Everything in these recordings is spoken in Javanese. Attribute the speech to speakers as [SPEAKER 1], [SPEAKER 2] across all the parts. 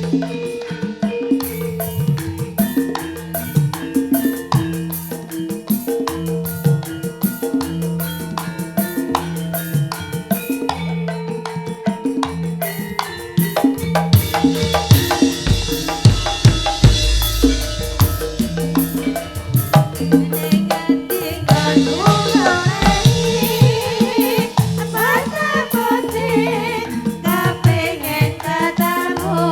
[SPEAKER 1] Apa putih kepingin ketemu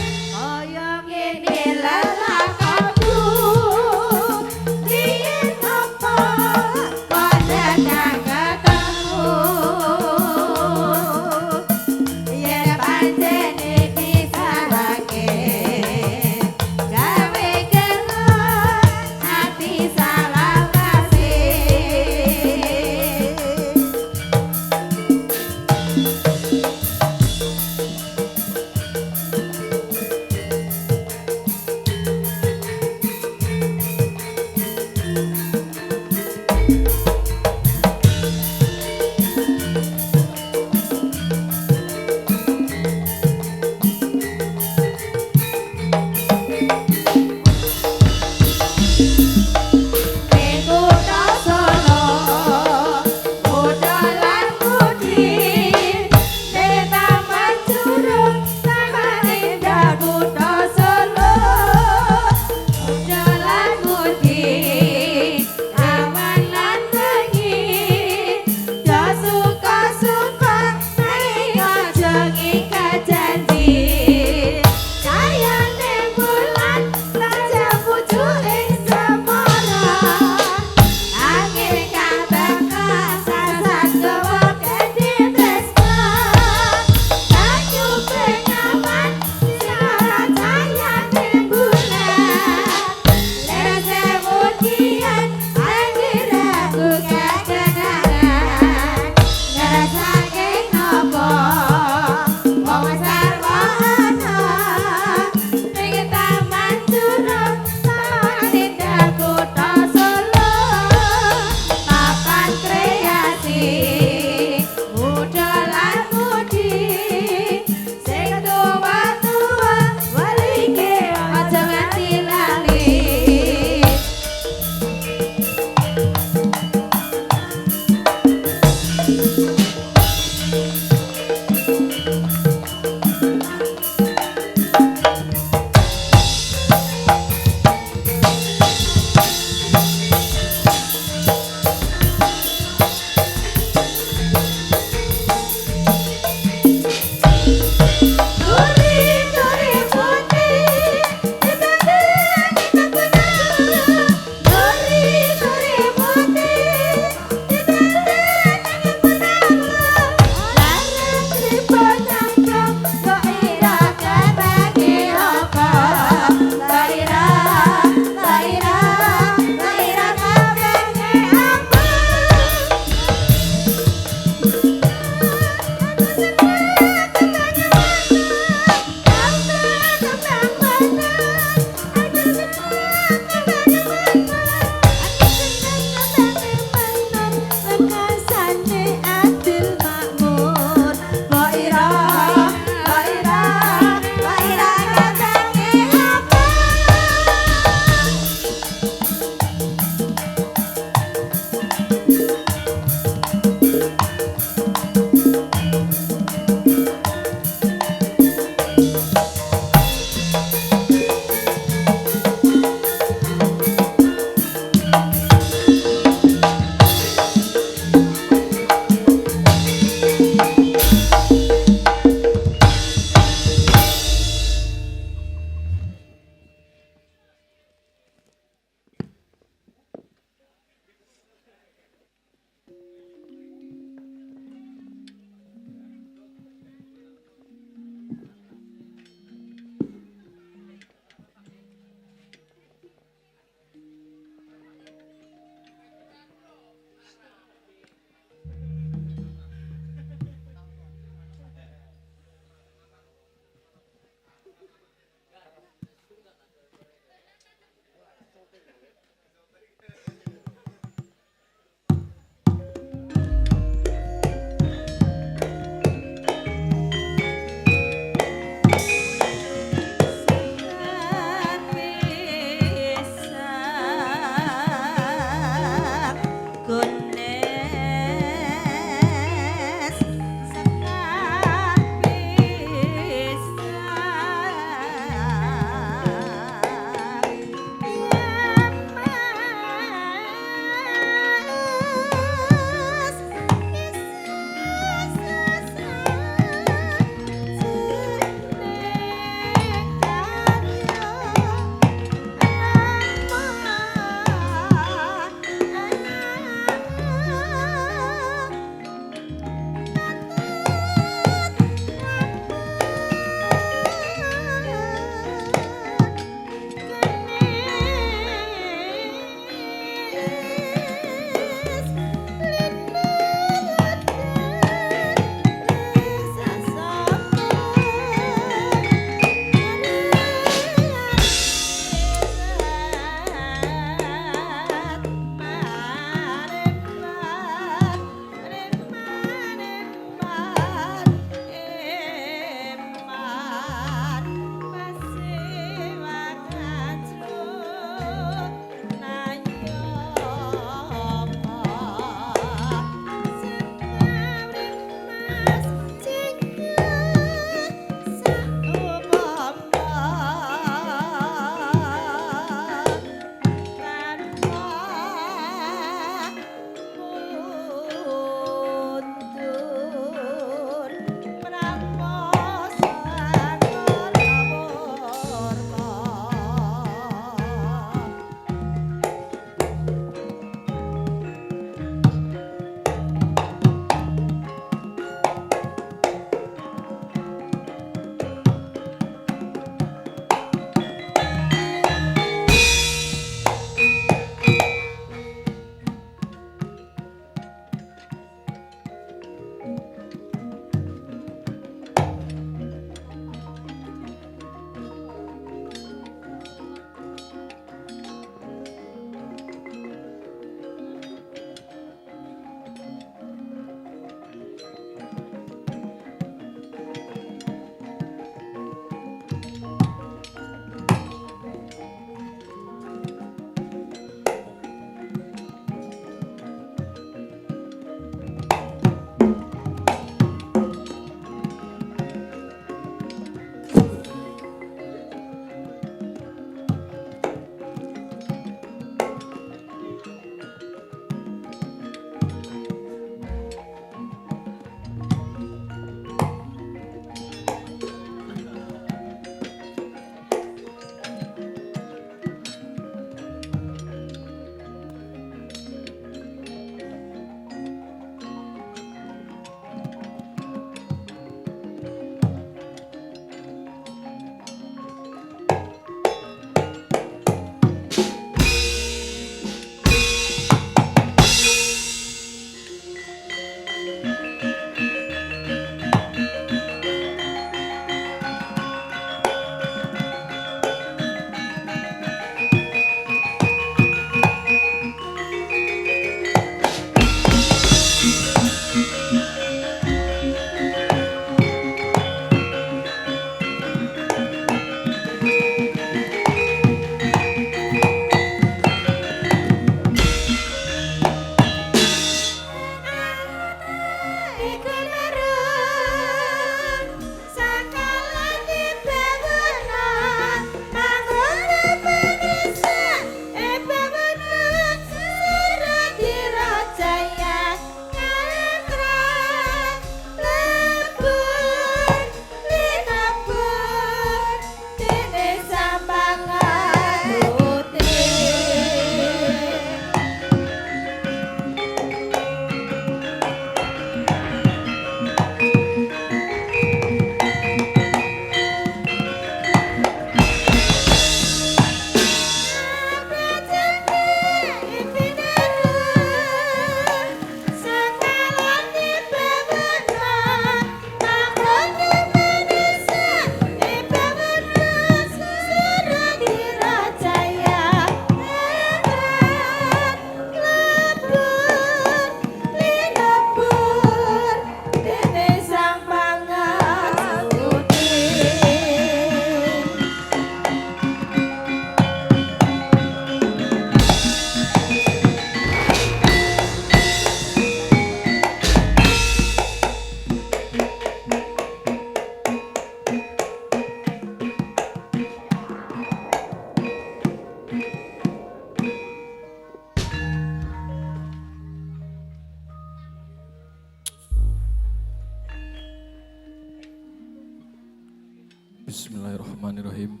[SPEAKER 1] Bismillahirrahmanirrahim.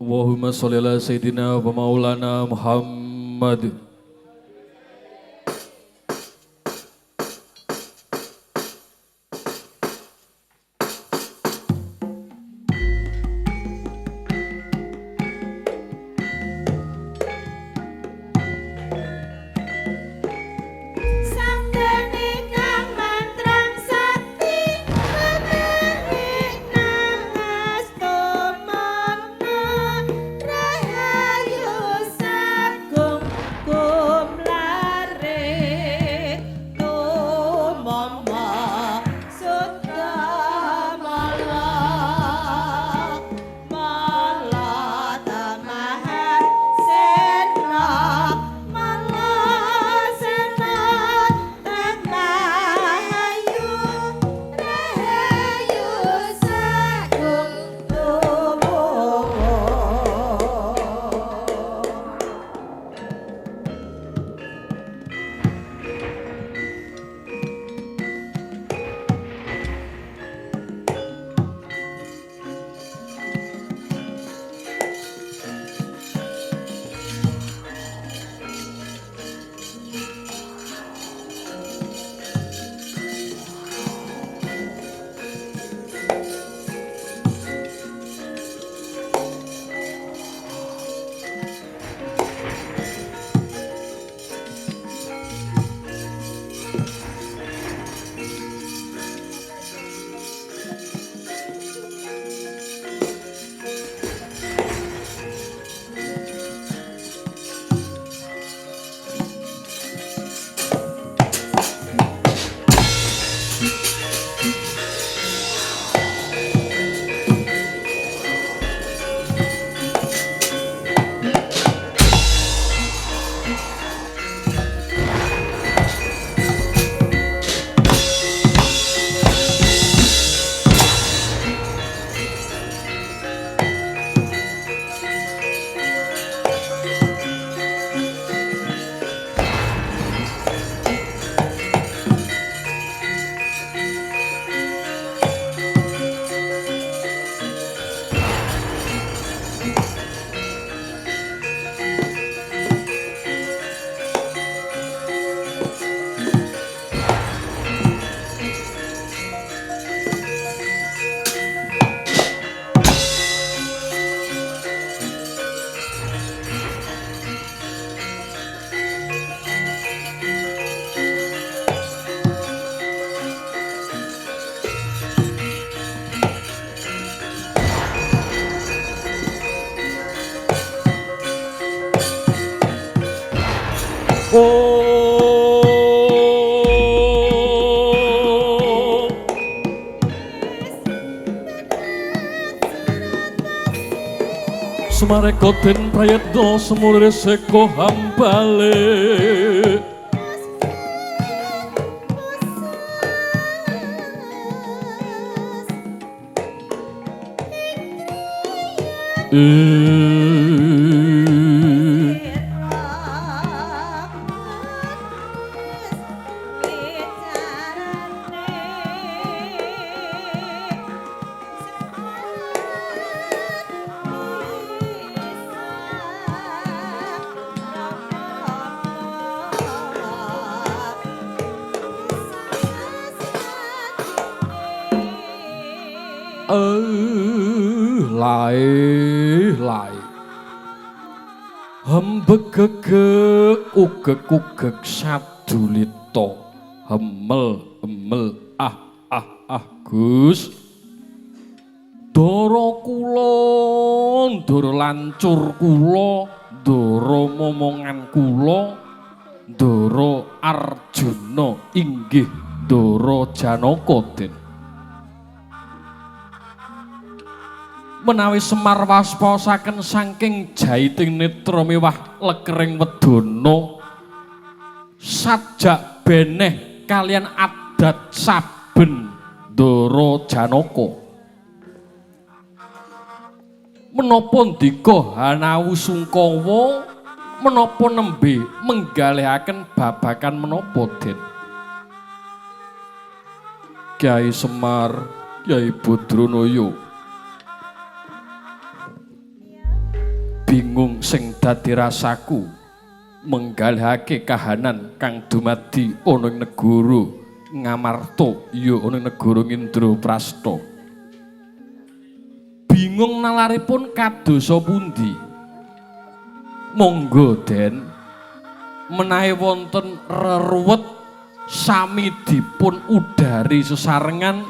[SPEAKER 1] Allahumma sholli ala sayyidina wa maulana Muhammad. Semarekoten prayatno semulir seko hambale lai hembegegek ugek sadulita hemel Gus Dara kula ndara lancur kula ndara momongan kula ndara Arjuna inggih ndara Janaka Den menawi Semar waspasaken saking jaiting netra mewah lekering wedana sajak beneh kalian adat saben Ndara Janaka menapa ndika Hanawu Sungkawa menapa nembe menggalihaken babakan menapa Den Kyai Semar Kyai Badranaya bingung sing dadi rasaku menggalihake kahanan kang dumadi ana ing negara Ngamarta ya ana ing negara Indraprasta. Bingung nalaripun kadosa pundi? Monggo Den, menawi wonten reruwet sami dipun udari sesarengan,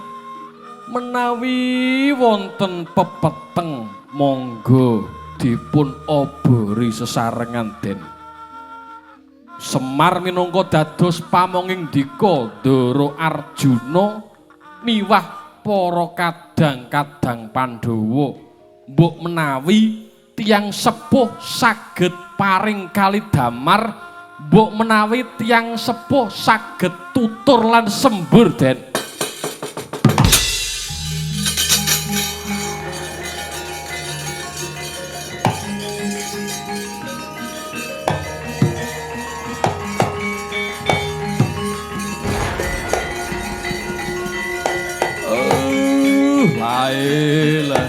[SPEAKER 1] menawi wonten pepeteng monggo dipun obori sesarengan Den. Semar minangka dados pamonging dika Ndara Arjuna miwah para kadang-kadang Pandhawa, mbok menawi tiyang sepuh saged paring kalidamar, mbok menawi tiyang sepuh saged tutur lan sembur Den. Laila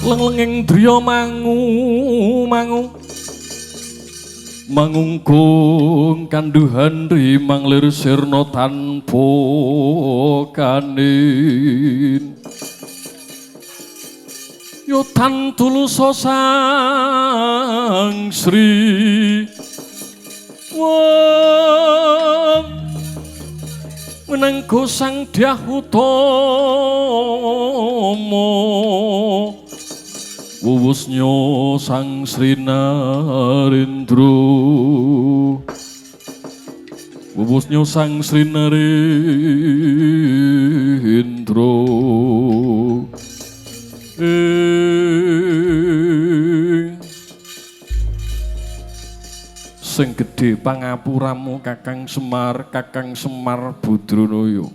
[SPEAKER 1] leng-lenging driya mangungkung kanduhan rimang lir sirna tanpa kanin yo tan tulusa sang sri wong menengko sang dyah utama wuwusnya sang Sri Narendra wuwusnya sang Sri Narendra sing gedhe pangapuramu Kakang Semar Badranaya.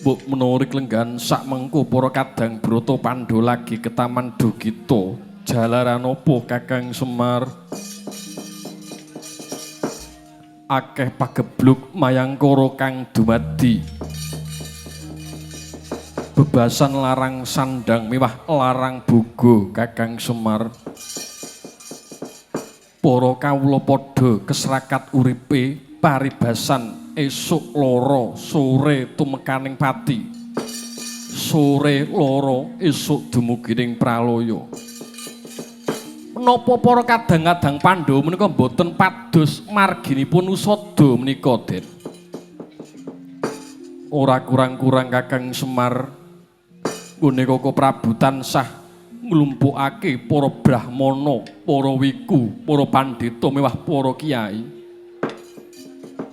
[SPEAKER 1] Mbok menawa klenggan sak mengko para kadang brata Pandha lagi ke Taman Dugita. Jalaran apa Kakang Semar? Akeh pagebluk mayangkara kang dumadi. Bebasan larang sandang miwah larang boga Kakang Semar. Para kawula padha kesrakat uripe paribasan esuk loro sore tumekaning pati sore loro esuk dumugining pralaya. Menapa para kadang-kadang Pandhawa menika boten pados marginipun usada menika Den? Ora kurang-kurang Kakang Semar punika Prabu tansah nglumpukake para brahmana, para wiku, para pandhita miwah para kiai.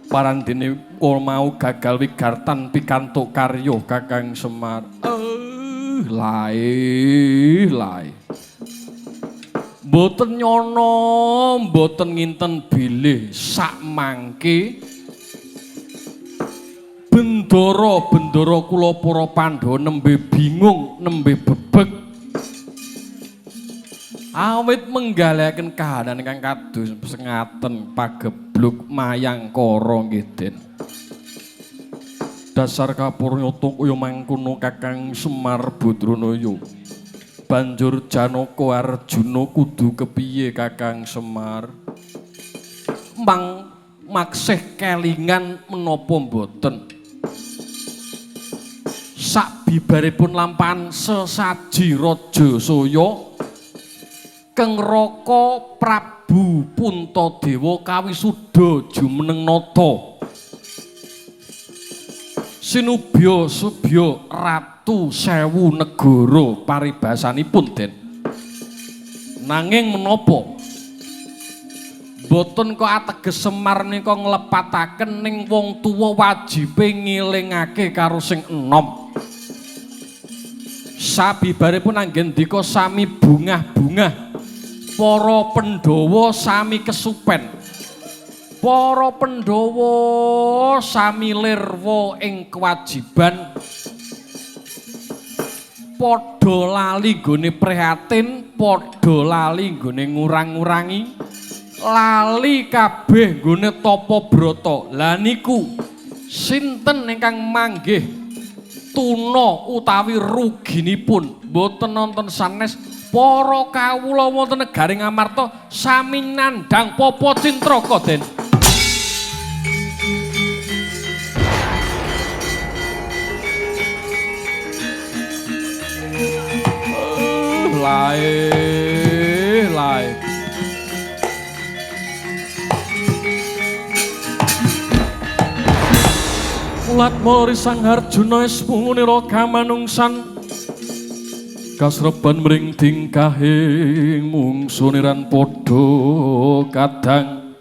[SPEAKER 1] Parandene mau gagal wigartan pikantuk karya Kakang Semar. Lae. Mboten nyono, mboten nginten bilih sak mangke bendara kula para Pandhawa nembe bingung, nembe bebeg. Awit menggalaken kahanan ingkang kados sengaten pagebluk mayangkara nggih Den. Dasar kapurnyata kaya mangkono Kakang Semar Badranaya. Banjur Janaka Arjuna kudu kepiye Kakang Semar? Maksih kelingan menapa mboten? Sabibaripun lampahan sesaji Raja Saya Kengraka Prabu Puntadewa kawisuda jumeneng nata sinubya subya ratu sewu negara paribasanipun Den. Nanging menapa boten kok ateges Semar nika nglepataken ning wong tuwa wajibe ngilingake karo sing enom. Sabibaripun anggendika sami bungah-bungah para Pandhawa sami kesupen para Pandhawa sami lirwa ing kewajiban padha lali nggone prihatin, padha lali nggone ngurang-ngurangi, lali kabeh nggone tapa brata. Lah niku sinten ingkang manggih tuna utawi ruginipun boten nonton sanes para kawula wonten negaring Amarta sami nandhang Papa Cintraka Den. Lae Ulat mori Sang Harjuna wis munira kamanungsan kasreban mring tingkahing mungsuniran padha kadang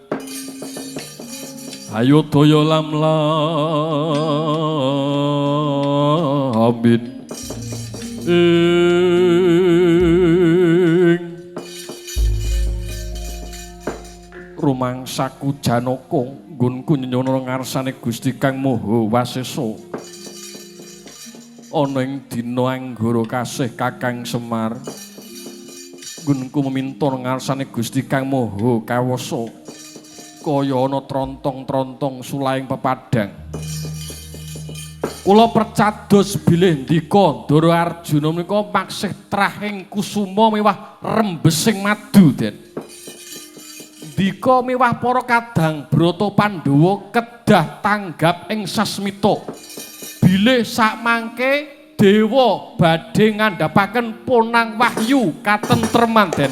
[SPEAKER 1] ayo daya lamlamin rumangsaku Janaka nggonku nyono ngarsane Gusti Kang Maha Wasesa ana ing dina anggara kasih Kakang Semar nggonku meminta ngarsane Gusti Kang Maha Kawasa kaya ana trontong-trontong sulaing pepadang kula percados bilih ndika Ndara Arjuna menika maksih trahing kusuma mewah rembesing madu Den. Dika miwah para kadang brata Pandhawa kedah tanggap ing sasmita. Bilih sakmangke dewa badhe ngandhapaken ponang wahyu katentreman Den.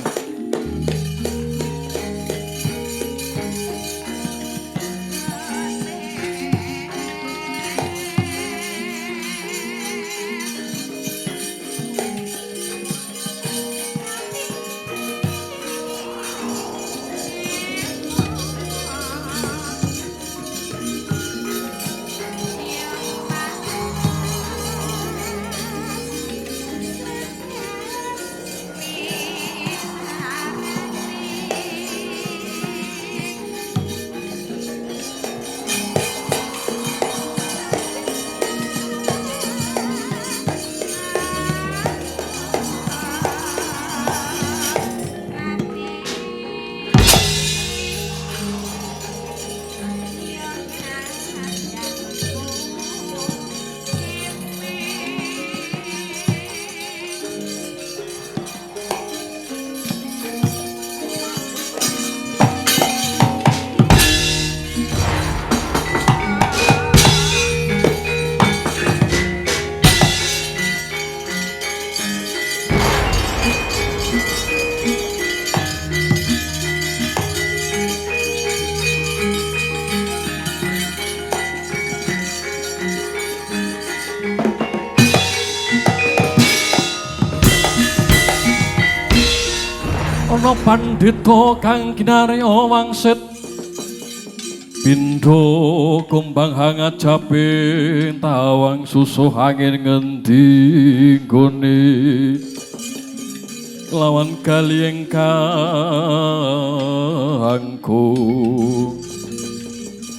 [SPEAKER 1] Ana pandhita kang kinarya wangsit pindha kumbang hangajape tawang susuh angin ngendi nggone lawan kali engkangku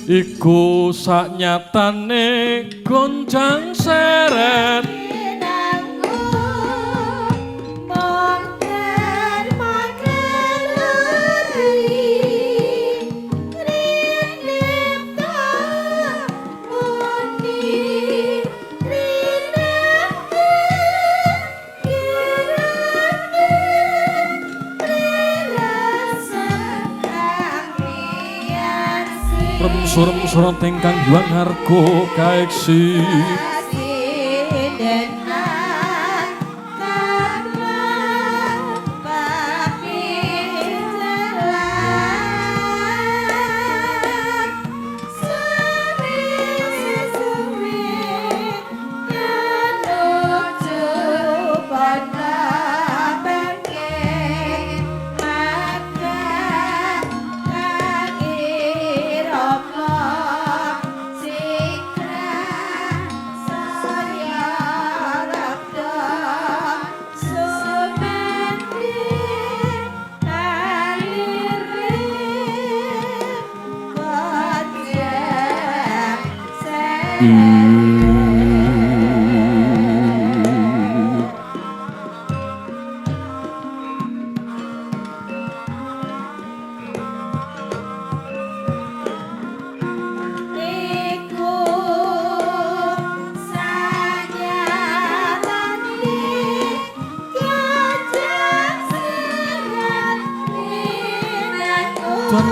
[SPEAKER 1] iku saknyatane gonjang seret remsur-remsur tingkang juang harga kaeksi Dan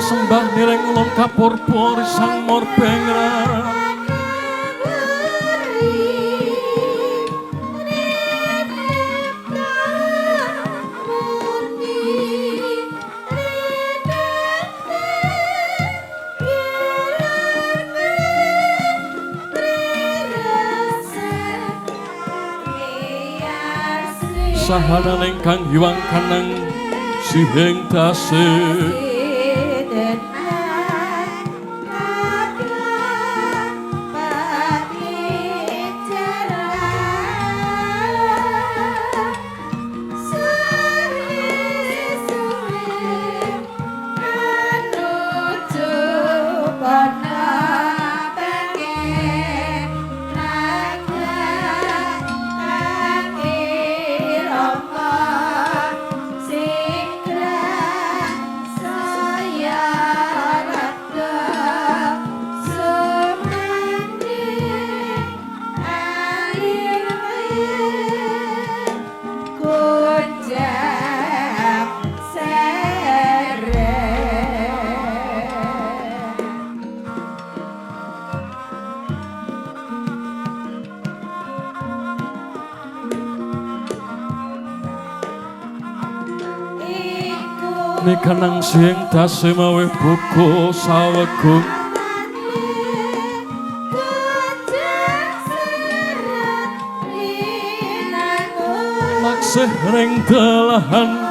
[SPEAKER 1] sembah nireng ulun kapur-pur sang morbengra sahanan ingkang hiwang kanang sihing tasih Nikanang sing tasih mawe buku sawegung maksih ring dalahan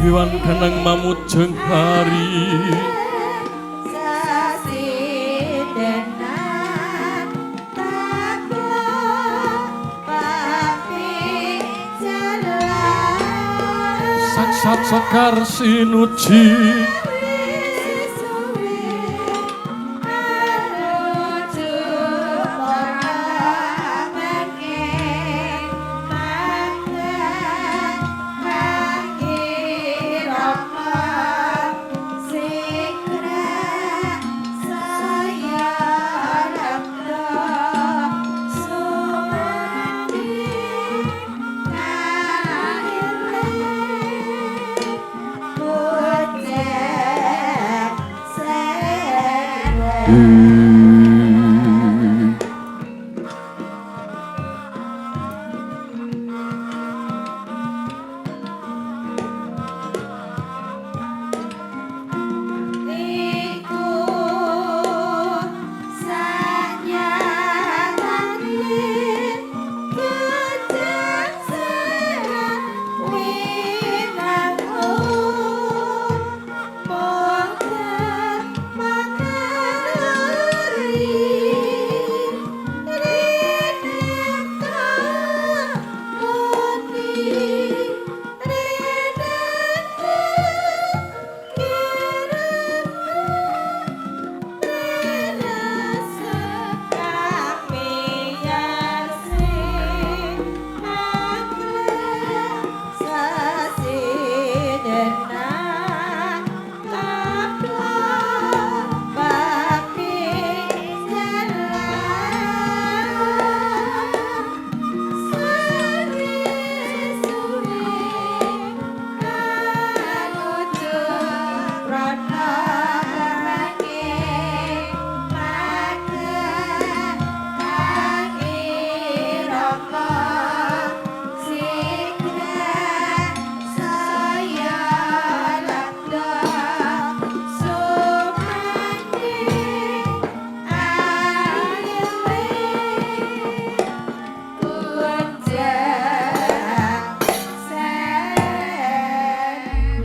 [SPEAKER 1] Iwan kanang mamujeng hari saksat sekar sinuji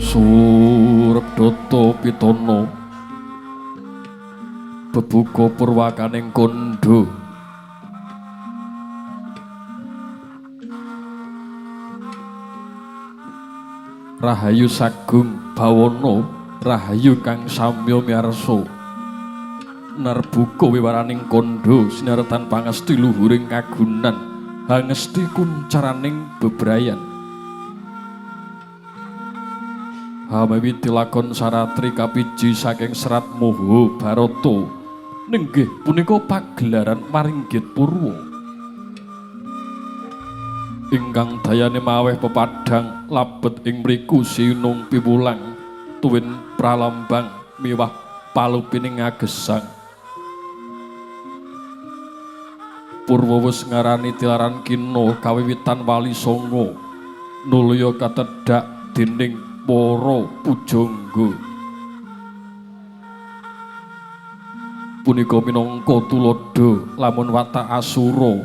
[SPEAKER 1] Surepdata Pitana bebuka purwakaning kandha Rahayu Sagung Bawana rahayu kang samya miarsa narbuka wiwaraning kandha sinaretan pangesti luhuring kagunan hangesti kuncaraning bebrayan Hamawi tilakon saratri kapiji saking Serat Mahabharata nenggih punika pagelaran Maringgit Purwa ingkang dayane maweh pepadhang labet ing mriku sinung piwulang tuwin pralambang miwah palupining agesang Purwa wis ngarani tilaran kina kawiwitan wali sanga nulya katedhak dening para pujangga punika minangka tuladha lamun watak asura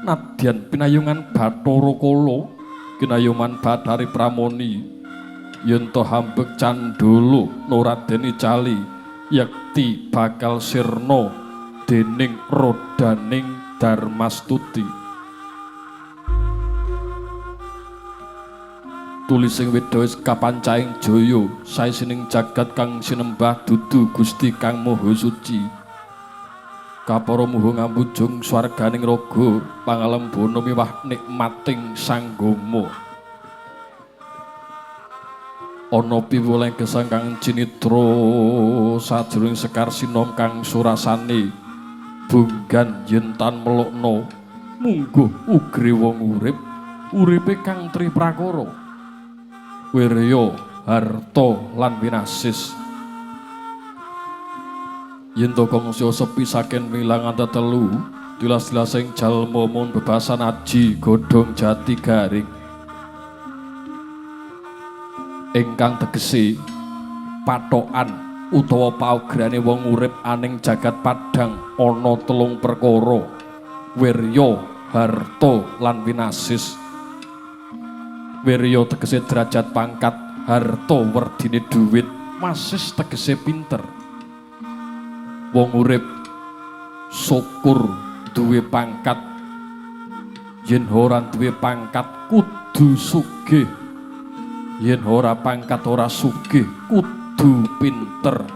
[SPEAKER 1] nadyan pinayungan Bathara Kala kinayoman Bathari Pramoni yen to hambek Candala nuradeni cali yekti bakal sirna dening rodaning Darmastuti tulising Weda wis kapancaing jaya saesining jagat kang sinembah dudu Gusti kang Maha Suci kapara muha ngambujung swarganing raga pangalembana miwah nikmating sanggama ana piwulang gesang kang cinitra sajroning sekar sinom kang surasane bunggan yen tan melokna mungguh ugri wong urip uripe kang triprakara wirya harta lan winasis yen to kangsa sepi saking wilangan tetelu tilas-tilasing jalma mun bebasan aji godhong jati garing ingkang tegese patokan utawa paugrane wong urip aning jagat padhang ana telung perkara wirya harta lan winasis wirya tegese derajat pangkat harta werdine dhuwit masis tegese pinter wong urip syukur duwe pangkat yen ora duwe pangkat kudu sugih yen ora pangkat ora sugih kudu pinter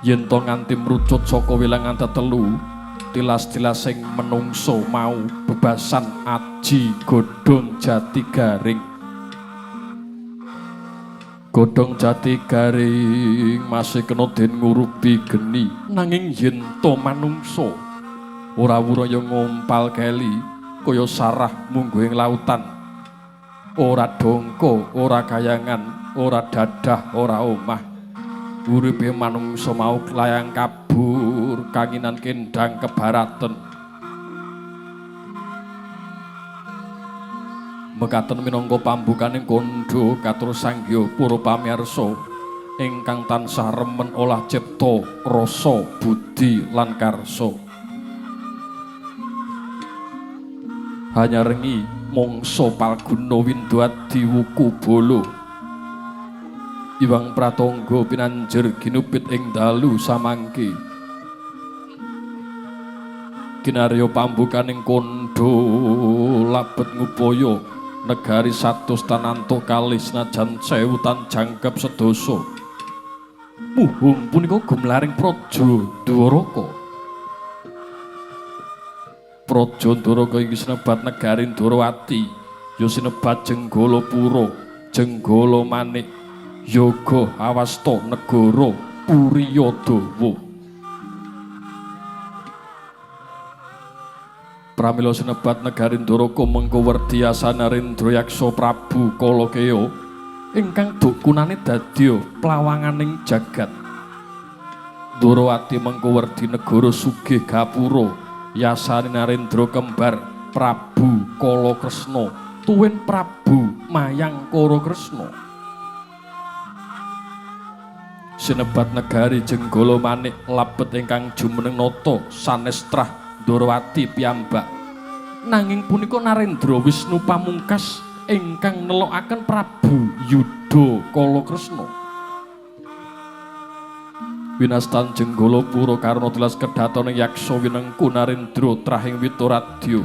[SPEAKER 1] yen to nganti mrucut saka wilangan tetelu tilas-tilasing menungso mau bebasan aji godhong jati garing godhong jati garing masih kena den ngurubi geni nanging yen to manungso ora wuraya ngompal keli kaya sarah mungguing lautan ora dongko ora kayangan ora dadah ora omah uripe manungsa mau layang kabur kanginan kendang kebaraten mekaten minangka pambukaning kandha katur sanggya para pamirsa ingkang tansah remen olah cipta rasa budi lan karsa hanya rengi mangsa palguna windadi wuku bolo Iwang Pratangga pinanjer ginupit ing dalu samangke kinarya pambukaning kandha labet ngupaya negari satus tanantuk kalih senajan sewutan jangkep sedasa muhung punika gumlaring praja Dwaraka praja Dwaraka iki sinebat negari Dwarawati ya sinebat Jenggalapura Jenggala Manik Yoga Awasta Negara Puriyadawa pramila sinebat negari Dwaraka mengko werdi asana Rendrayaksa Prabu Kalakeya ingkang dukunane dadya plawanganing jagat Dwarawati mengko werdi negara sugih gapura yasane Narendra kembar Prabu Kalakresna tuwin Prabu Mayangkara Kresna sinebat negari Jenggala Manik labet ingkang jumeneng nata sanestrah Dwarawati piyambak nanging punika Narendra Wisnu Pamungkas ingkang nelokaken Prabu Yuda Kala Kresna. Winastan Jenggala Pura Karna tilas kedhatoning yaksa winengku Narendra trahing Witaradya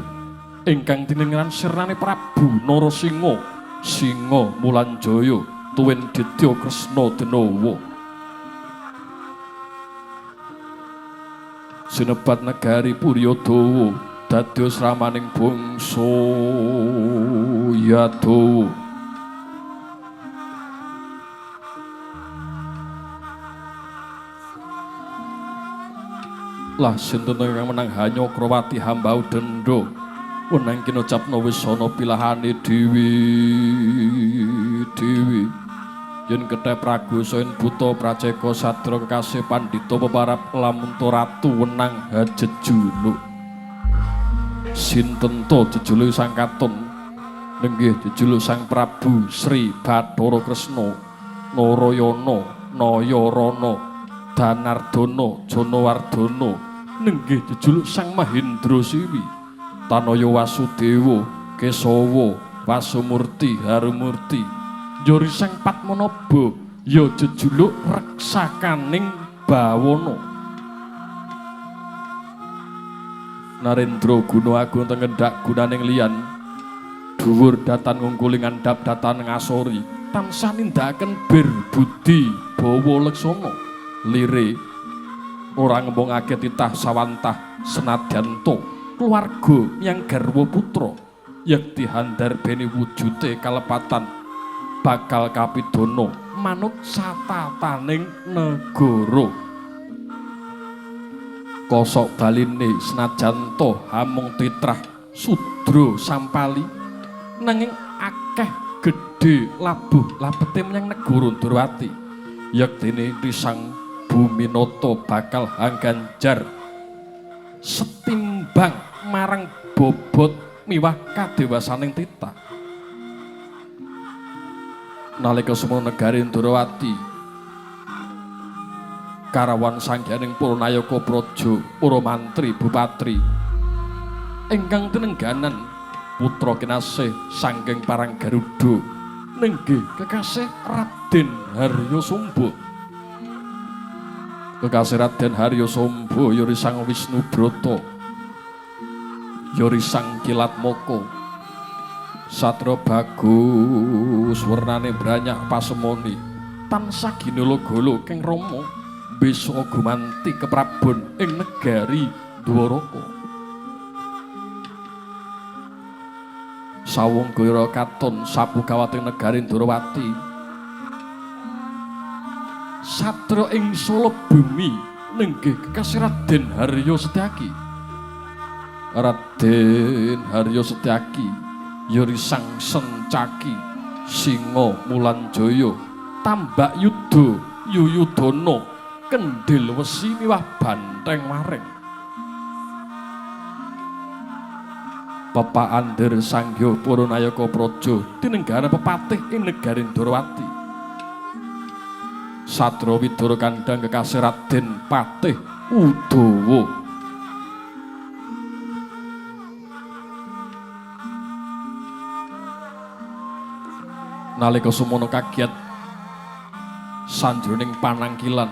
[SPEAKER 1] ingkang tinengeran sirnane Prabu Narasingha Singa Mulanjaya tuwin Ditya Kresna Denawa. Sinebat negari Puryadawa dados ramaning bangsa Yadawa. Lah sinten ingkang menang Hanyakrawati hambau dendha wenang kinocapna wis ana pilahane dewi yen kethe pragosain buta praceka sadra kekasih pandhita peparap lamunta ratu wenang hajejuluk. Sinten to jejuluk sang katon? Nenggih jejuluk sang Prabu Sri Bathara Kresna Narayana Nayarana Danardana Janawardana. Nenggih jejuluk sang Mahendra Siwi Tanaya Wasudewa Kesawa Wasumurti Harumurti. Yori sang Padmanaba ya jejuluk reksakaning bawana. Narendra guna agung tengendak gunaning liyan dhuwur datan ngungkuli ngandhap datan ngasori tansah nindakaken bir budi bawa leksana lire ora ngembongake titah sawantah senadyanto keluarga yang garwa putra yekti handarbeni wujute kalepatan bakal kapidana manut satataning negara. Kosok baline senajan to hamung titrah sudra sampali nanging akeh gedhe labuh labete menyang negara Ndrawati yektine risang Buminata bakal hangganjar setimbang marang bobot miwah kadewasaning titah. Nalika semana negari Ndrawati karawan sangganing Purnayaka Praja para mantri bupatri ingkang tinengganan putra kinasih saking Parang Garuda nenggih kekasih Raden Haryasomba. Kekasih Raden Haryasomba ya risang Wisnubrata ya risang Kilatmaka Satra bagus wernane branyak pasemoni tansah ginala-gala keng Rama bisa gumanti keprabon ing negari Dwaraka. Sawung gira katon sapugawating negari Ndrawati satra ing Sala bumi nenggih kekasih Raden Haryasetyaki. Raden Haryasetyaki ya risang Sencaki Singa Mulanjaya Tambak Yuda Yuyudana Kendhil Wesi miwah Bantheng Waring. Bapak Andir Sanggya Purnayaka Praja tinenggara pepatih ing negari Ndrawati. Satra Widara kandhang kekasih Raden Patih Udawa. Nalika semono kagiat sanjroning panangkilan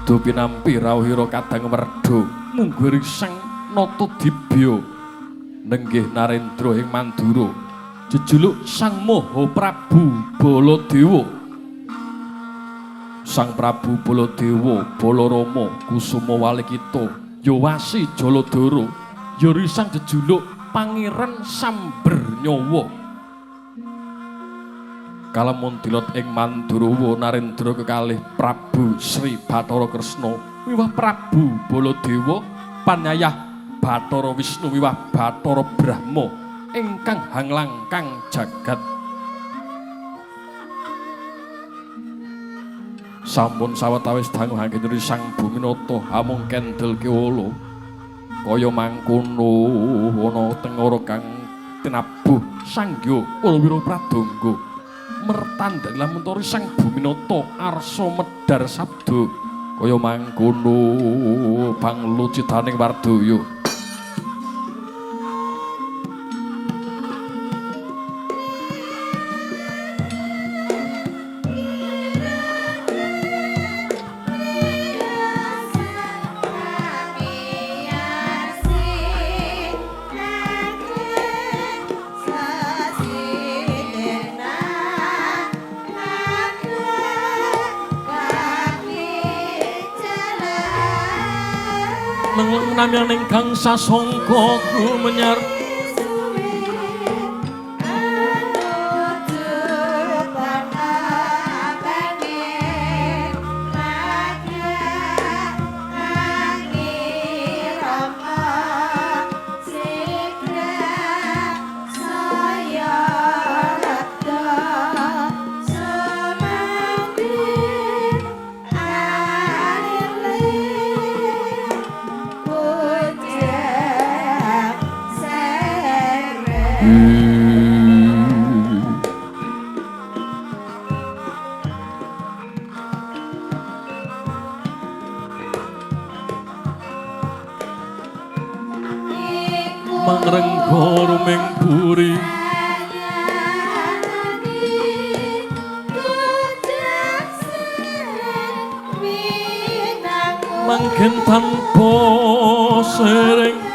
[SPEAKER 1] dupinampi rawuhira kadang werda mungguh risang Natadibya nenggih Narendra ing Mandura jejuluk Sang Maha Prabu Baladewa. Sang Prabu Baladewa Balarama Kusuma Walikita Yawasi Jaladara ya risang jejuluk Pangeran Sambernyawa. Kalamun dilot ing Mandurawa Narendra kekalih Prabu Sri Bathara Kresna miwah Prabu Baladewa panyayah Bathara Wisnu miwah Bathara Brahma ingkang hanglangkang jagat. Sampun sawetawis dangu anggen risang Buminata hamung kendel kewala kaya mangkono ana tengara kang tinabuh Sanggya Warawira Pradangga mertandhani lamun to risang Buminata arsa medhar sabda kaya mangkono panglucidaning Wardaya. namyang ingkang sasongko menyar mangrenggo ruming buri manggen tanpa sering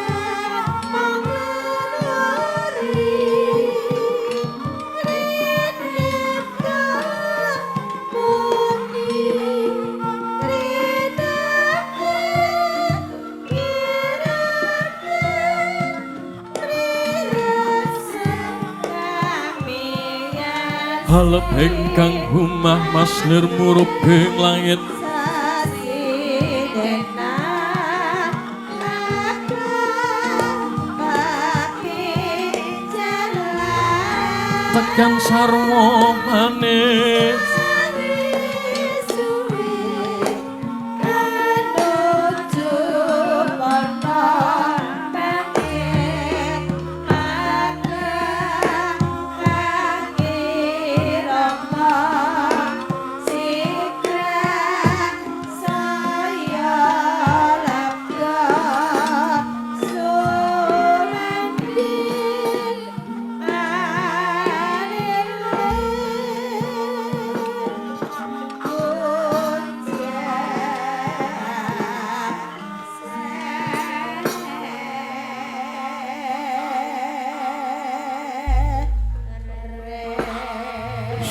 [SPEAKER 1] halep ingkang humah maslir murubing langit tekan sarwa manis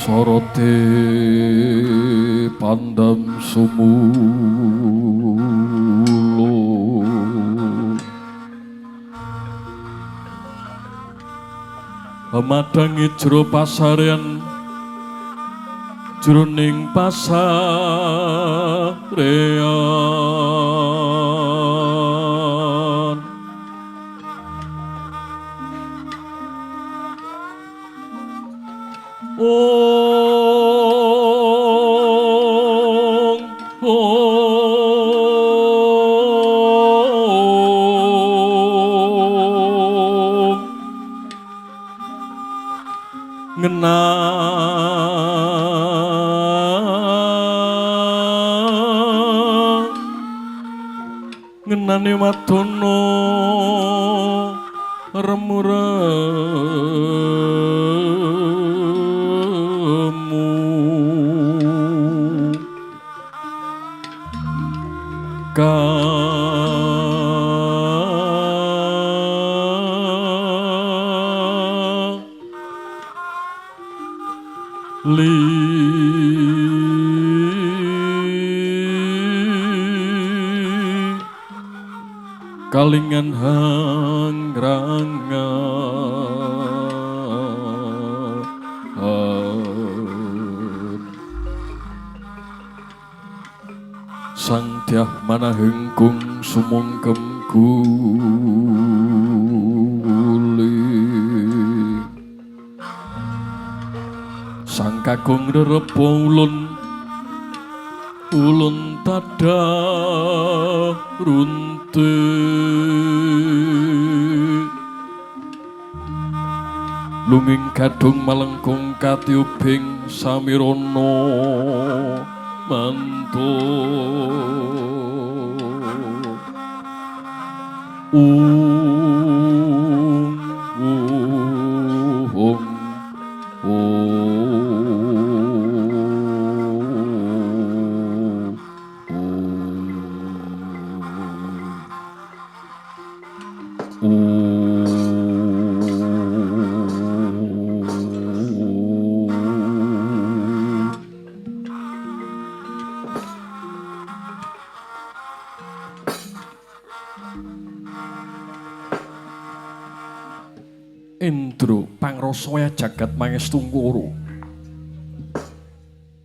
[SPEAKER 1] sorote pandam sumulo madangi jero pasarean jroning pasarean ngenane wadono remuremu kalingan hangrangan sang tiah manahengkung sumungkem guli sang kakung rerepo ulun tada runte lunging kadung malengkung katiubing samirana manto Indra pangrasa jagat mangestu koro.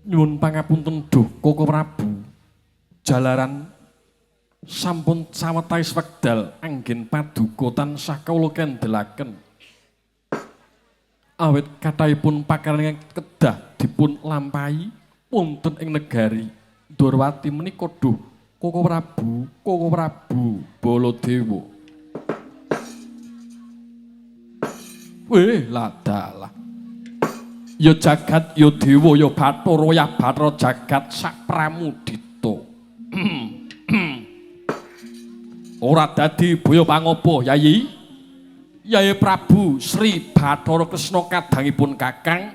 [SPEAKER 1] Nyuwun pangapunten duh Koko Prabu. Jalaran sampun sawetawis wekdal anggen paduka tansah kawula kendhelaken. Awit kathahipun pakaryan kedah dipun lampahi wonten ing negari Ndorowati menika duh Koko Prabu Baladewa. Weh ladalah. Ya jagat ya dewa ya Bathara ya Bathara jagat sak pramudita. Ora dadi boyo pangapa Yayi? Yayi Prabu Sri Bathara Kresna kadangipun Kakang.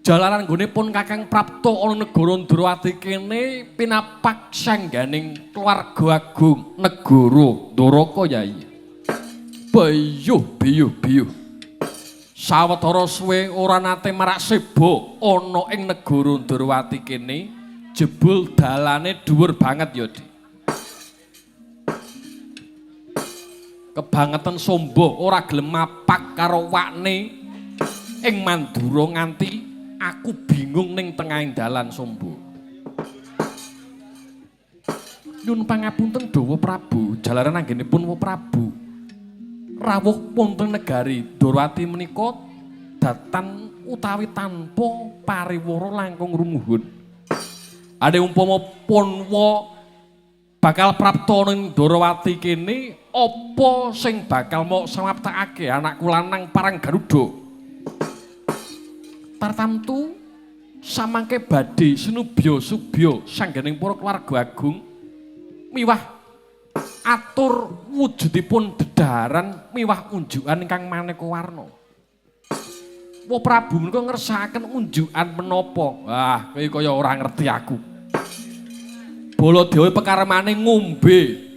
[SPEAKER 1] Jalaran nggone pun Kakang prapta ana negara Ndrawati kene pinapak sangganing keluarga agung negara Ndoraka Yayi. Biyuh. Sawetara suwe ora nate marak sebo ana ing negara Ndrawati kene jebul dalane dhuwur banget ya, Dik. Kebangetan sombo ora gelem mapak karo wakne ing Mandura nganti aku bingung ning tengahing dalan sombo. Nyun pangapunten Dawa Prabu, jalaran anggenipun Wa Prabu. Rawuh wonten negari Ndrawati menika datan utawi tanpa pariwara langkung rumuhun. Ade umpama Punwa bakal prapta ning Ndrawati kene apa sing bakal mok samaptakake anakku lanang parang Garuda. Tartamtu samangke badhe sinubya subya sanggening para keluarga agung miwah atur wujudipun dedaharan miwah unjukan ingkang maneka warna. Wa Prabu menika ngersakaken unjukan menapa? Wah, kowe kaya ora ngerti aku. Baladewa pekarmane ngombe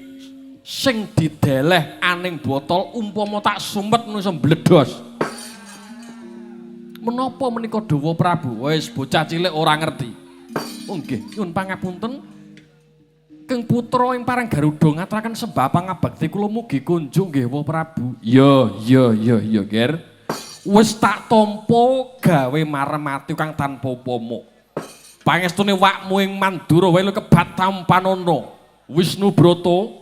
[SPEAKER 1] sing dideleh aning botol umpama tak sumet nusa mbledos. Menapa menika Dawa Prabu? Wis bocah cilik ora ngerti. Oh nggih, nyuwun pangapunten. Keng putra ing parang Garuda ngaturaken sembah pangabekti kula mugi kunjung nggih Wa Prabu. Ya, Ger. Wis tak tampa gawe maremati kang tanpa upama. Pangestune wakmu ing Mandura wae kebat tampanana. Wisnu Brata.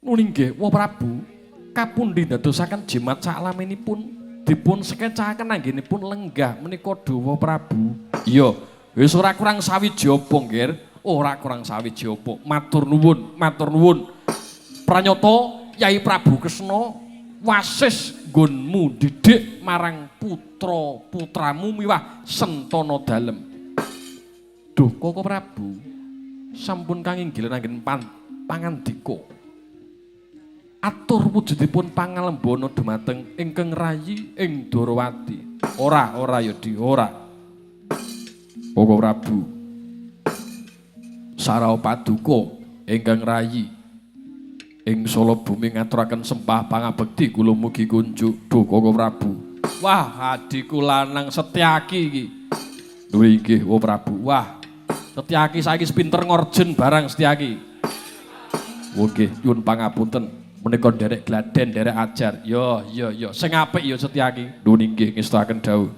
[SPEAKER 1] Nuling nggih Wa Prabu, kapundi dadosaken jimat saklaminipun dipun sekecaken anggenipun lenggah menika Dawa Prabu. Iya, wis ora kurang sawiji apa, Nger? Ora kurang sawiji apa. Matur nuwun. Pranyata Yai Prabu Kresna wasis nggonmu didik marang putra-putramu miwah Sentana Dalem. Duh Koko Prabu, sampun kang inggil anggen pangandika. Atur wujudipun pangalembana dumateng ingkang rayi ing Ndorowati. Ora ya Di, ora. Koko Prabu. Sarau paduka ingkang rayi ing Sala bumi ngaturaken sembah pangabekti kula mugi kunjuk Duh Koko Prabu. Wah, adiku lanang Setyaki iki. Lho inggih Wa Prabu. Wah, Setyaki saiki pinter ngorjen barang Setyaki. Nggih, nyuwun pangapunten. Menika nderek gladen, nderek ajar. Yo. Sing apik ya Setyaki. Lho nggih ngestakaken dawuh.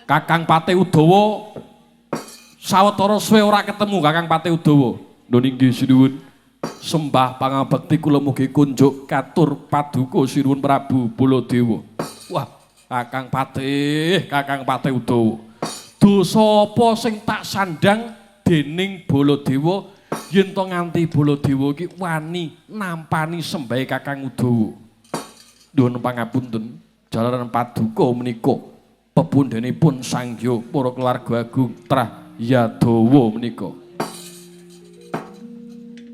[SPEAKER 1] Kakang Pate Udawa sawetara suwe ora ketemu Kakang Pate Udawa. Lho nggih sinuwun. Sembah pangabekti kula mugi kunjuk katur paduka sinuwun Prabu Baladewa. Wah, Kakang Pate Udawa. Dosa apa sing tak sandang dening Baladewa yen to nganti Baladewa iki wani nampani sembahe Kakang Udawa. Nuwun pangapunten, jalaran paduka menika pepundhenipun sangya para keluarga agung Trah Yadawa menika.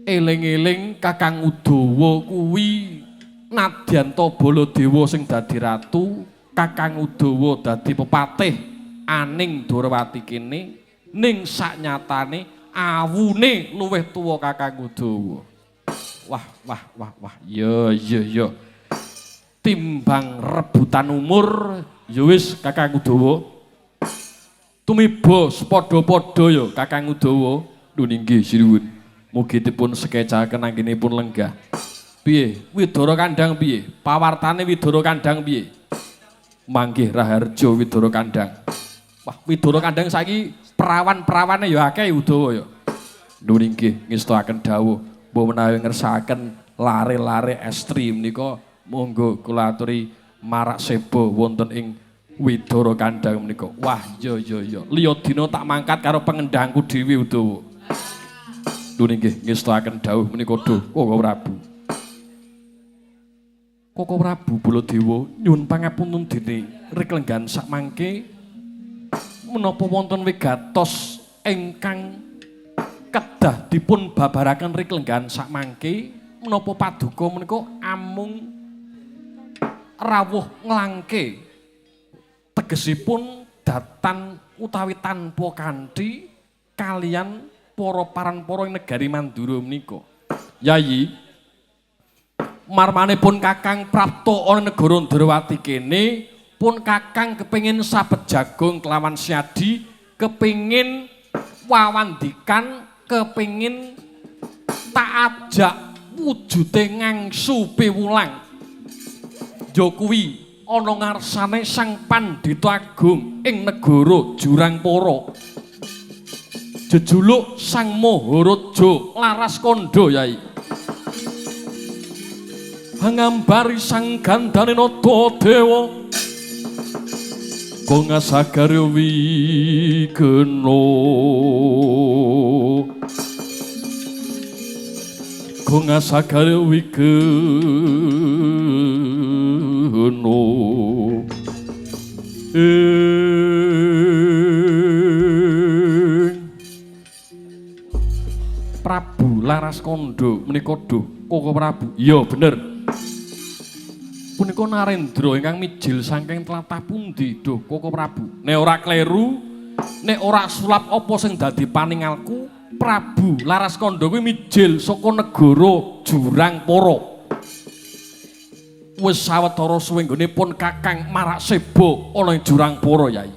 [SPEAKER 1] Eling-eling Kakang Udawa kuwi nadyan to Baladewa sing dadi ratu, Kakang Udawa dadi pepatih aning Ndorowati kene ning saknyatane awune luwih tuwa Kakang Udawa. Wah. Ya. Timbang rebutan umur ya wis Kakang Udawa. Tumiba padha-padha ya Kakang Udawa. Lho nggih sinuwun. Mugi dipun sekecaken anggenipun lenggah. Piye? Widara Kandang piye? Pawartane Widara Kandang piye? Manggih Raharjo Widara Kandang. Wah, Widara Kandang saiki perawan-perawane ya akeh Udawa ya. Nuwun inggih ngestakaken dawuh, mbok menawi ngersakaken lare-lare estri menika monggo kula aturi marak sebo wonten ing Widara Kandang menika. Wah, iya. Liya dina tak mangkat karo pengendangku dhewe Udawa. Nuwun inggih ngestakaken dawuh menika Duh Koko Prabu. Koko Prabu Baladewa nyuwun pangapunten dene reklenggan sakmangke menapa wonten wigatos ingkang kedah dipun babaraken reklenggan sakmangke menapa paduka menika amung rawuh nglangke tegesipun datan utawi tanpa kanthi kalian para parampara ing negari Mandura menika. Yayi marmanipun Kakang Prapto ana negara Ndrawati kene pun Kakang kepengin sabet jagung kelawan Siadi, kepengin wawandikan, kepengin tak ajak wujude ngangsu piwulang. Ya kuwi ana ngarsane Sang Pandhita Agung ing negara Jurangpara. Jejuluk Sang Maharaja Laras Kandha Yai. Ngambari sang gandane Nadadewa Kongasagara Wigena Kongasagara Wigena Prabu Laras Kandha menika Duh Koko Prabu. Iya bener. Punika Narendra ingkang mijil saking tlatah pundi Duh Koko Prabu? Nek ora kleru, nek ora sulap apa sing dadi paningalku, Prabu Laras Kandha kuwi mijil saka negara Jurangpara. Wis sawetara suwe nggonipun Kakang marak seba ana ing Jurangpara Yai.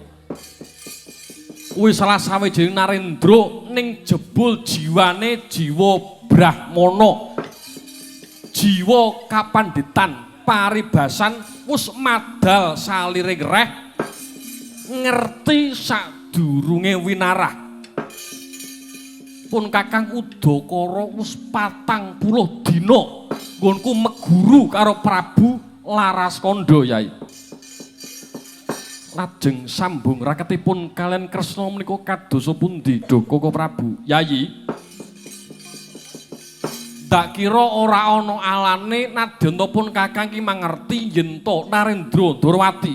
[SPEAKER 1] Kuwi salah sawijining Narendra ning jebul jiwane jiwa Brahmana. Jiwa kapanditan paribasan wis madal saliring reh ngerti sadurunge winarah. Pun Kakang Udakara wis 40 dina nggonku meguru karo Prabu Laras Kandha Yai. Lajeng sambung raketipun kalian Kresna menika kadosa pundi Duh Koko Prabu? Yayi tak kira ora ana alane nadyan pun Kakang ki mangerti yen to Narendra Ndrawati.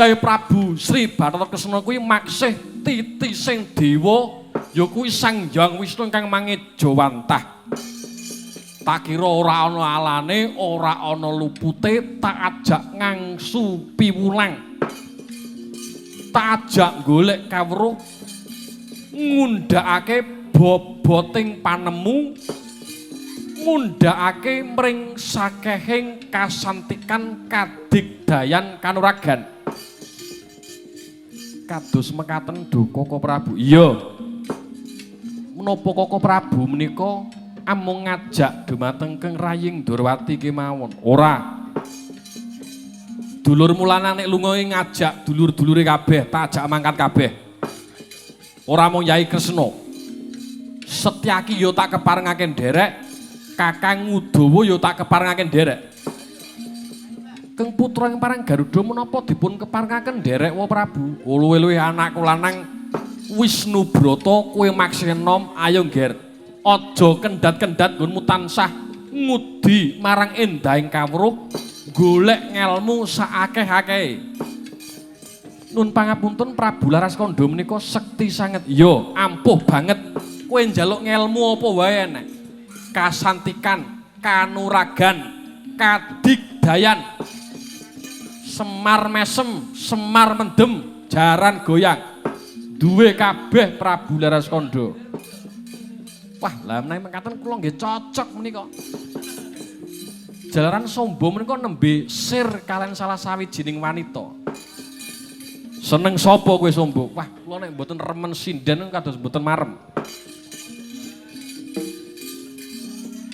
[SPEAKER 1] Yai Prabu Sri Bathara Kresna kuwi maksih titising dewa ya kuwi Sang Hyang Wisnu ingkang mangejawantah. Tak kira ora ana alane, ora ana lupute, tak ajak ngangsu piwulang. Tak ajak golek kawruh ngundhakake boboting panemu, ngundhakake mring sakehing kasantikan kadigdayan kanuragan. Kados mekaten Duh Koko Prabu. Iya. Menapa Koko Prabu menika amung ngajak dumateng Keng Raying Ndrawati kemawon? Ora. Dulur Mulana nek lunga ngajak dulur-dulure kabeh, tak ajak mangkat kabeh. Ora mung Yai Kresna. Setyaki yo tak keparengake nderek, Kakang Udawa yo tak keparengake nderek. Keng putra ing parang Garuda menapa dipun keparengaken nderek wa Prabu? Luwe-luwe anakku lanang Wisnu Brata kowe maksih enom ayo ngger. Aja kendhat-kendhat nggonmu tansah ngudi marang endahing kawruh, golek ngelmu saakeh-akehe. Nun pangapunten Prabu Laras Kandha menika sekti sanget. Iya, ampuh banget. Kowe njaluk ngelmu apa wae nek. Kasantikan, kanuragan, kadigdayan. Semar mesem, semar mendem, jaran goyang. Duwe kabeh Prabu Laras Kandha. Wah, lah menawi mengkaten kula nggih cocok menika. Jalaran Sombo menika nembe sir kalian salah sawijining wanita. Seneng sapa kowe Sombo? Wah, kula nek mboten remen sinden kados mboten marem.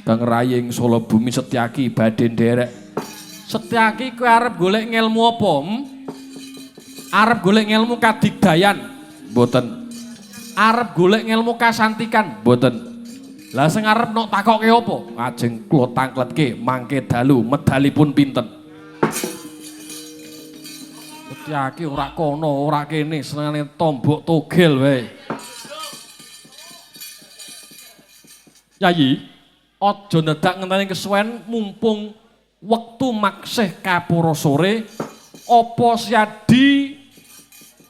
[SPEAKER 1] Teng raying Solo Bumi Setyaki badhe nderek. Setyaki kowe arep golek ngelmu apa? Arep golek ngelmu kadigdayan? Mboten. Arep golek ngelmu kasantikan? Mboten. Lah sing arep nok takoke apa? Ajeng kula tangkletke mangke dalu medalipun pinten? Setyaki ora kono, ora kene, senengane tombok togel wae. Yayi, aja nedak ngenteni kesuwen mumpung wektu maksih kapura sore apa siadi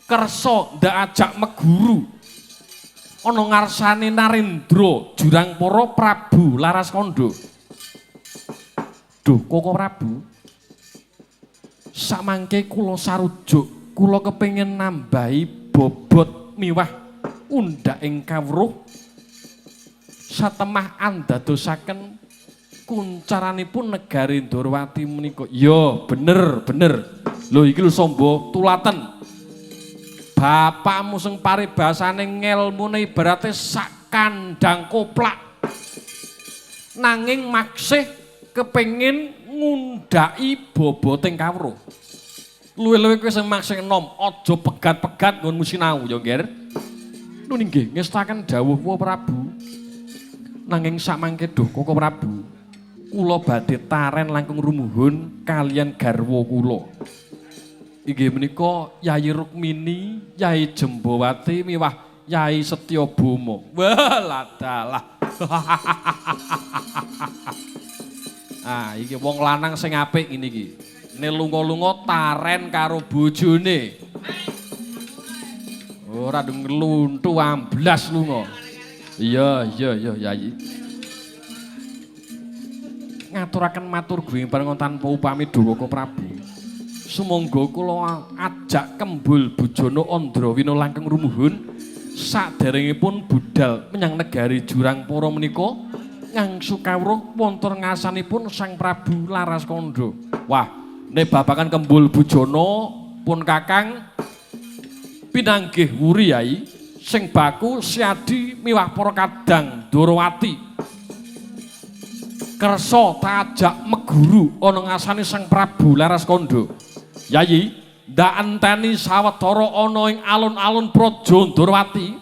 [SPEAKER 1] kersa ndak ajak meguru ana ngarsane Narendra Jurangpara Prabu Laraskandha. Duh, Koko Prabu. Samangke kula sarujuk, kula kepengin nambahi bobot miwah undhaking kawruh satemah andadosaken kuncaranipun negari Ndorowati menika. Ya, bener. Lho iki lho Samba tulaten. Bapakmu sing paribasane ngelmune ibarate sak kandhang koplak. Nanging maksih kepengin ngundhaki boboting kawruh. Luwih-luwih kowe sing maksih enom, aja pegat-pegat nggonmu sinau ya, Nger. Lho nggih, ngestaken dawuh Prabu. Nanging samangke duh Koko Prabu, kula badhe taren langkung rumuhun kalian garwa kula. Inggih menika Yayi Rukmini, Yayi Jembawati miwah Yayi Setyabama. Wah, ladalah. Ah, iki wong lanang sing apik ngene iki. Nek lunga-lunga taren karo bojone. Ora ngeluntu amblas lunga. Iya, Yayi. Ngaturaken matur guing parengon tanpa upami Koko Prabu. Sumangga kula ajak kembul Bujana Andrawina langkung rumuhun saderengipun budal menyang negari Jurangpara menika ngangsu kawruh wonten ngasanipun Sang Prabu Laraskandha. Wah, nek babagan kembul Bujana pun Kakang pinanggih wuri Yai sing baku siadi miwah para kadang Ndorowati. Kersa tajak meguru ana ngasane Sang Prabu Laraskandha. Yayi, ndak enteni sawetara ana ing alun-alun Praja Ndorowati,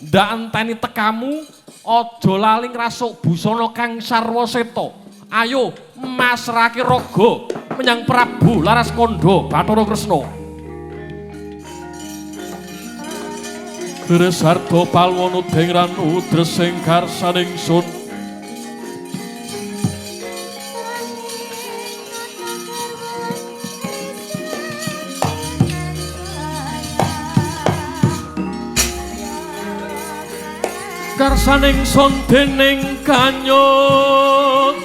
[SPEAKER 1] ndak enteni tekamu aja lali ngrasuk busana kang sarwa seta. Ayo masrahke raga menyang Prabu Laraskandha Bathara Kresna. Gresarta palwana dengran udresing karsaning sun. Karsaning son dening kanyut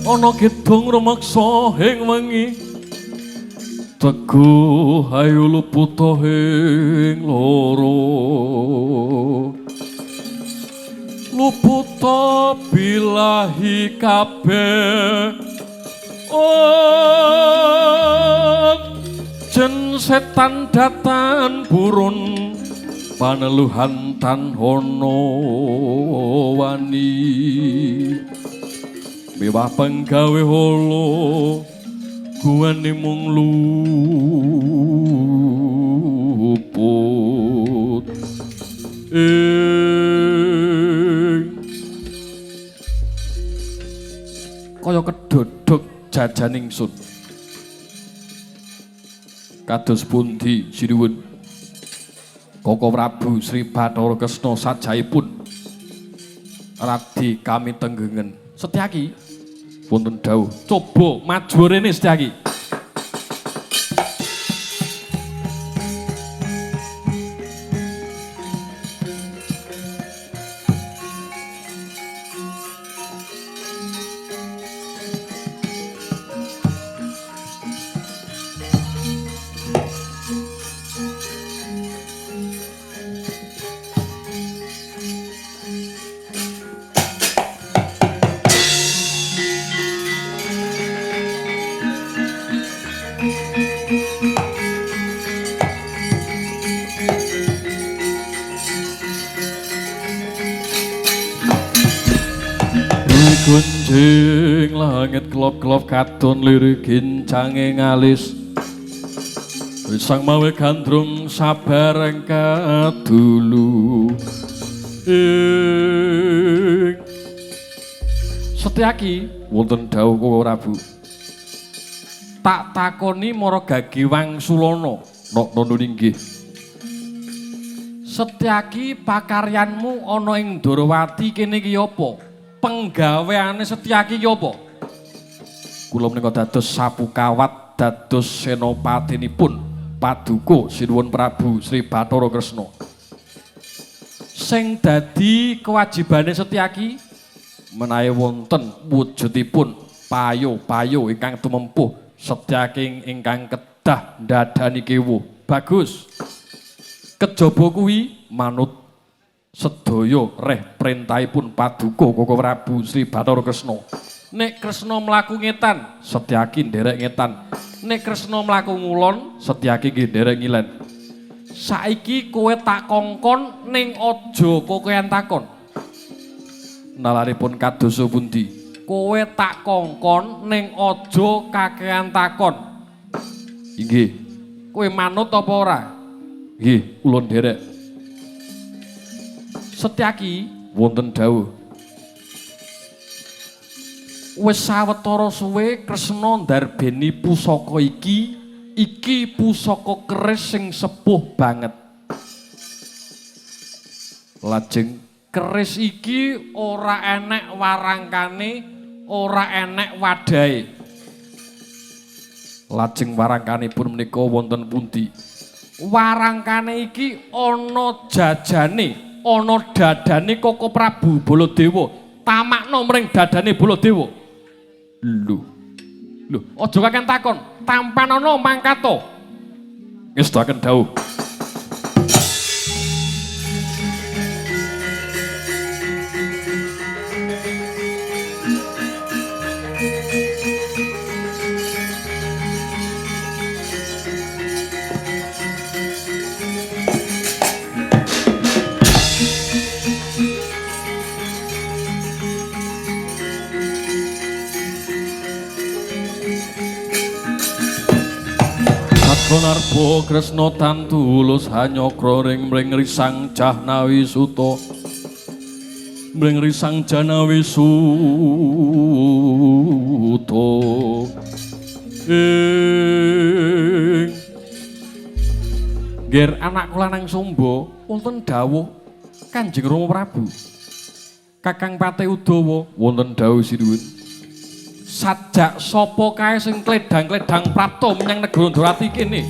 [SPEAKER 1] ana gedung rumaksa ing wengi teguh ayu luputa ing loro luputo bilahi kabeh oh jen setan datan burun paneluhan tan hono wani mewah penggawe holo guwane mung luput kaya kedodok jajaning sun kados pundi sinuwun Koko Prabu Sri Bathara Kresna sajaipun radi kami tenggengen Setyaki wonten dawuh coba maju rene Setyaki Gunjing langit kelop-kelop katon lirikin cange ngalis Sang mawe gandrung sabareng kadulu Setyaki wonten dawuh Koko Prabu tak takoni Mara Gagi Wangsulana nono ninggih Setyaki pakaryanmu ana ing Ndorowati kene iki apa penggaweane Setyaki ki apa? Kula menika dados sapukawat dados senopatinipun Paduka Sinuwun Prabu Sri Bathara Kresna. Sing dadi kewajibane Setyaki menawi wonten wujudipun payo-payo ingkang tumempuh Setyaki ingkang kedah ndadani kewu. Bagus. Kejaba kuwi manut sedaya reh perintahipun Paduka Koko Prabu Sri Bathara Kresna. Nek Kresna mlaku ngetan, Setyaki nderek ngetan. Nek Kresna mlaku ngulon, Setyaki nggih nderek ngilen. Saiki kowe tak kongkon ning aja kokean takon. Nalaripun kadosa pundi? Kowe tak kongkon ning aja kakean takon. Inggih. Kowe manut apa ora? Nggih, kula nderek. Setyaki wonten dawuh wis sawetara suwe Kresna ndarbeni pusaka iki pusaka keris sing sepuh banget lajeng keris iki ora enek warangkane ora enek wadahe lajeng warangkanipun menika wonten pundi warangkane iki ana jajane ana dadane Koko Prabu Baladewa tamakno mring dadane Baladewa lho aja kaken takon tampan ana mangkato ngestaken dawuh Konarbo Kresna tan tulus hanyokro ring mring risang Jahnawi Suta mring risang Jahnawi Suta ger anak kula nang Sumba wonten dawuh Kanjeng Rama Prabu Kakang Patih Udawa wonten dawuh sinuwun sajak sapa kae sing kledang-kledang prapta menyang negara Ndorowati kene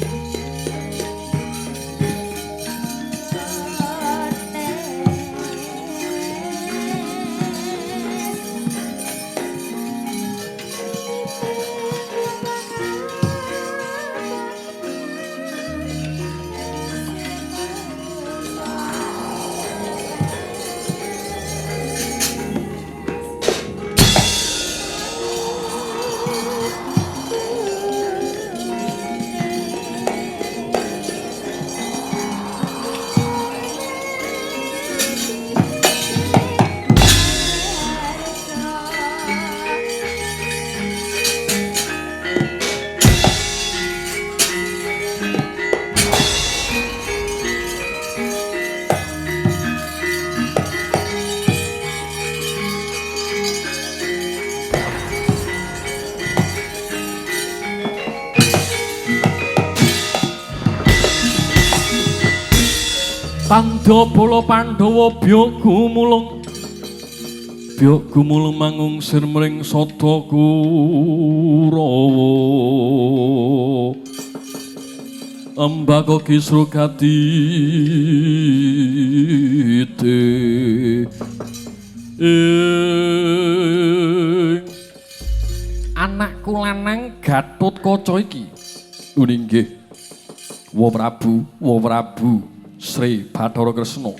[SPEAKER 1] Sandapala Pandhawa Bya gumulung mangung sir mring Sada Kurawa Ambaka Kisra Kadite anakku lanang Gatotkaca iki nggih Wa Prabu Sri Bathara Kresna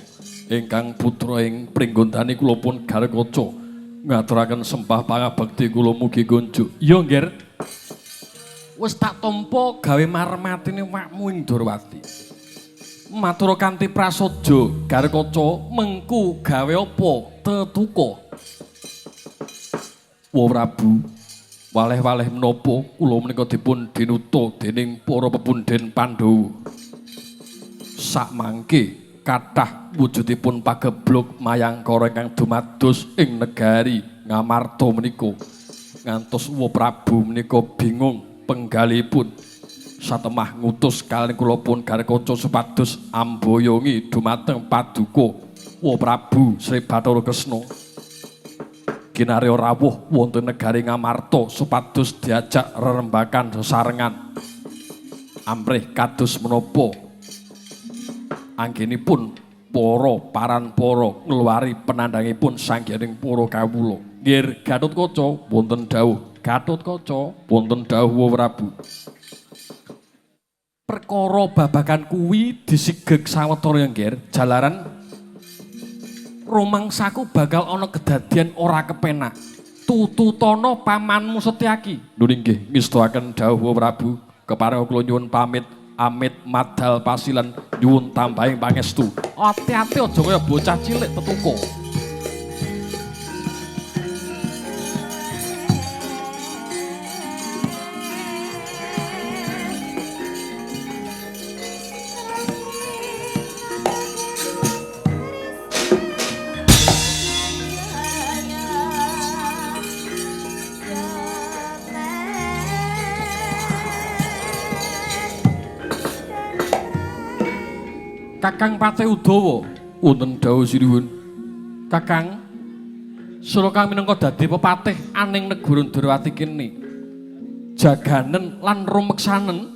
[SPEAKER 1] ingkang putra ing pringgondani kula pun Garekaca ngaturaken sembah pangabekti kula mugi kunjuk. Ya nggih. Wis tak tampa gawe marmatine wakmu ing Durwati. Matur kanthi prasaja Garekaca mengku gawe apa tetuka. Wa Prabu waleh-waleh menapa kula menika dipun dinuta dening para pepundhen Pandhawa. Sakmangke kathah wujudipun pageblog mayangkara ingkang dumados ing negari Ngamarta menika ngantos Wa Prabu menika bingung penggalipun satemah ngutus kaliyan kula pun Garekaca supados amboyongi dumateng paduka Wa Prabu Sri Bathara Kresna kinarya rawuh wonten negari Ngamarta supados diajak rerembakan sesarengan amrih kados menapa anggenipun paran-para ngluwari penandhangipun sanggening para kawula. Nggih Gatotkaca wonten dawuh. Gatotkaca wonten dawuh Wa Prabu. Perkara babagan kuwi disigeg sawetara nggih jalaran rumangsaku bakal ana kedadian ora kepenak. Tututana pamanmu Setyaki. Lho nggih ngestakaken dawuh Wa Prabu kepareng kula nyuwun pamit. Amit madal pasilan nyuwun tambahing pangestu. Ati-ati aja kaya bocah cilik petuko. Kakang Patih Udawa wonten dawuh sinuwun. Kakang Sulakang minangka dadi pepatih aning negara Durwati kene. Jaganen lan rumeksanen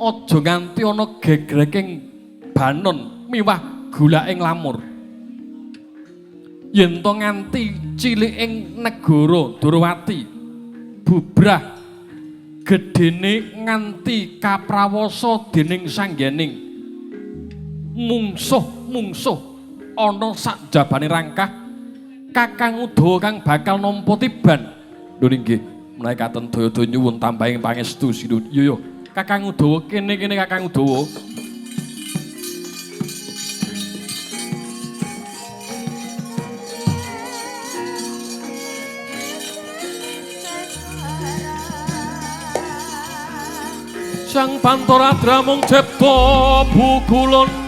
[SPEAKER 1] aja nganti ana gegreking banon miwah gulaking lamur. Yen to nganti ciliking negara Durwati bubrah gedene nganti kaprawasa dening sanggening mungsuh ana sak jabane rangkah Kakang Udawa kang bakal nampa tiban. Lho nggih menawi katen daya nyuwun tambahing pangestu sinuwun. Yo Kakang Udawa kene Kakang Udawa. Sang Pantoradra mung cipta bukulun